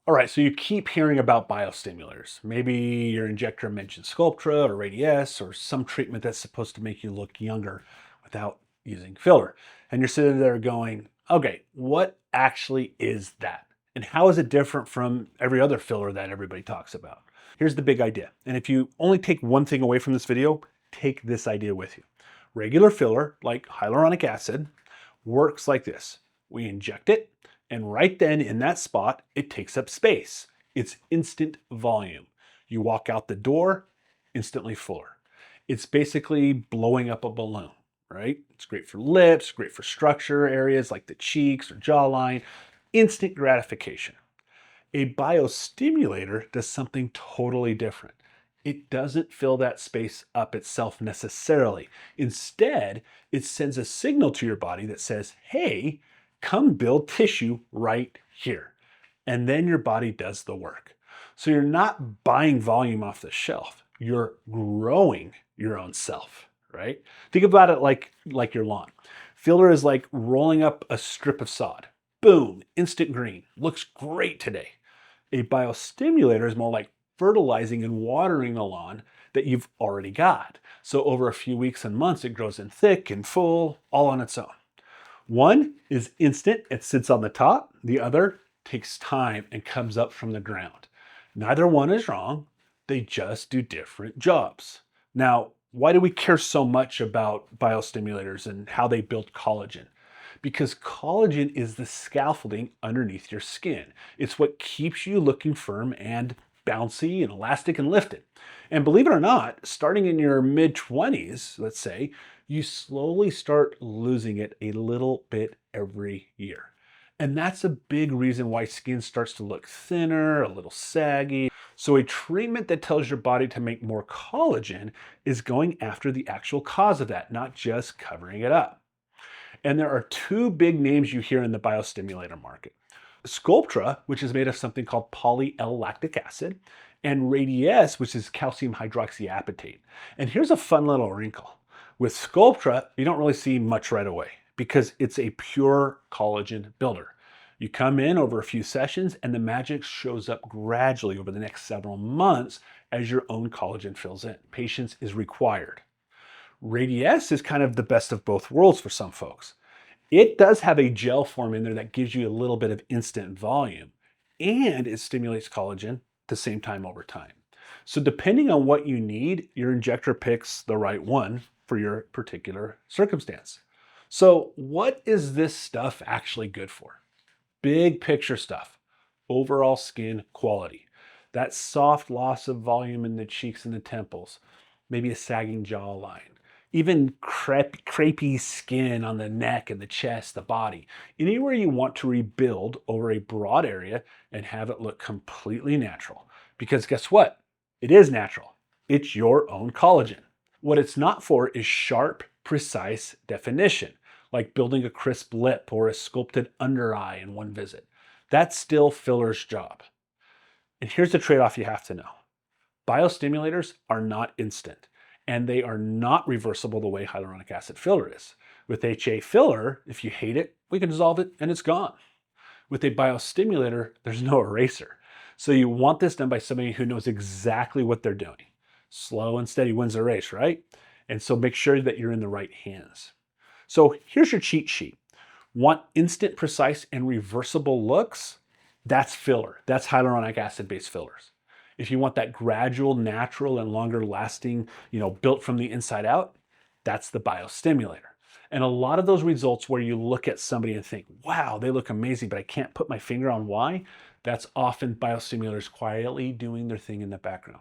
All right, so you keep hearing about biostimulators. Maybe your injector mentions Sculptra or Radiesse or some treatment that's supposed to make you look younger without using filler. And you're sitting there going, okay, what actually is that? And how is it different from every other filler that everybody talks about? Here's the big idea. And if you only take one thing away from this video, take this idea with you. Regular filler, like hyaluronic acid, works like this. We inject it, and right then in that spot, it takes up space. It's instant volume. You walk out the door, instantly fuller. It's basically blowing up a balloon, right? It's great for lips, great for structure areas like the cheeks or jawline. Instant gratification. A biostimulator does something totally different. It doesn't fill that space up itself necessarily. Instead, it sends a signal to your body that says, hey, come build tissue right here. And then your body does the work. So you're not buying volume off the shelf. You're growing your own self, right? Think about it like your lawn. Filler is like rolling up a strip of sod. Boom, instant green. Looks great today. A biostimulator is more like fertilizing and watering the lawn that you've already got. So over a few weeks and months, it grows in thick and full, all on its own. One is instant, it sits on the top. The other takes time and comes up from the ground. Neither one is wrong. They just do different jobs. Now, why do we care so much about biostimulators and how they build collagen? Because collagen is the scaffolding underneath your skin. It's what keeps you looking firm and bouncy and elastic and lifted. And believe it or not, starting in your mid-20s, let's say, you slowly start losing it a little bit every year. And that's a big reason why skin starts to look thinner, a little saggy. So a treatment that tells your body to make more collagen is going after the actual cause of that, not just covering it up. And there are two big names you hear in the biostimulator market. Sculptra, which is made of something called poly-L-lactic acid, and Radiesse, which is calcium hydroxyapatite. And here's a fun little wrinkle. With Sculptra, you don't really see much right away because it's a pure collagen builder. You come in over a few sessions and the magic shows up gradually over the next several months as your own collagen fills in. Patience is required. Radiesse is kind of the best of both worlds for some folks. It does have a gel form in there that gives you a little bit of instant volume, and it stimulates collagen at the same time over time. So depending on what you need, your injector picks the right one for your particular circumstance. So what is this stuff actually good for? Big picture stuff. Overall skin quality. That soft loss of volume in the cheeks and the temples. Maybe a sagging jawline. Even crepey skin on the neck and the chest, the body. Anywhere you want to rebuild over a broad area and have it look completely natural. Because guess what? It is natural. It's your own collagen. What it's not for is sharp, precise definition, like building a crisp lip or a sculpted under eye in one visit. That's still filler's job. And here's the trade-off you have to know. Biostimulators are not instant, and they are not reversible the way hyaluronic acid filler is. With HA filler, if you hate it, we can dissolve it and it's gone. With a biostimulator, there's no eraser. So you want this done by somebody who knows exactly what they're doing. Slow and steady wins the race, right? And so make sure that you're in the right hands. So here's your cheat sheet. Want instant, precise, and reversible looks? That's filler. That's hyaluronic acid-based fillers. If you want that gradual, natural, and longer lasting, built from the inside out, that's the biostimulator. And a lot of those results where you look at somebody and think, wow, they look amazing, but I can't put my finger on why, that's often biostimulators quietly doing their thing in the background.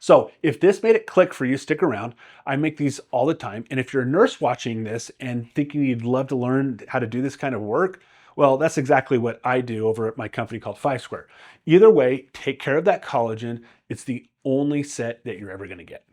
So if this made it click for you, stick around. I make these all the time. And if you're a nurse watching this and thinking you'd love to learn how to do this kind of work, well, that's exactly what I do over at my company called 5 Square. Either way, take care of that collagen. It's the only set that you're ever going to get.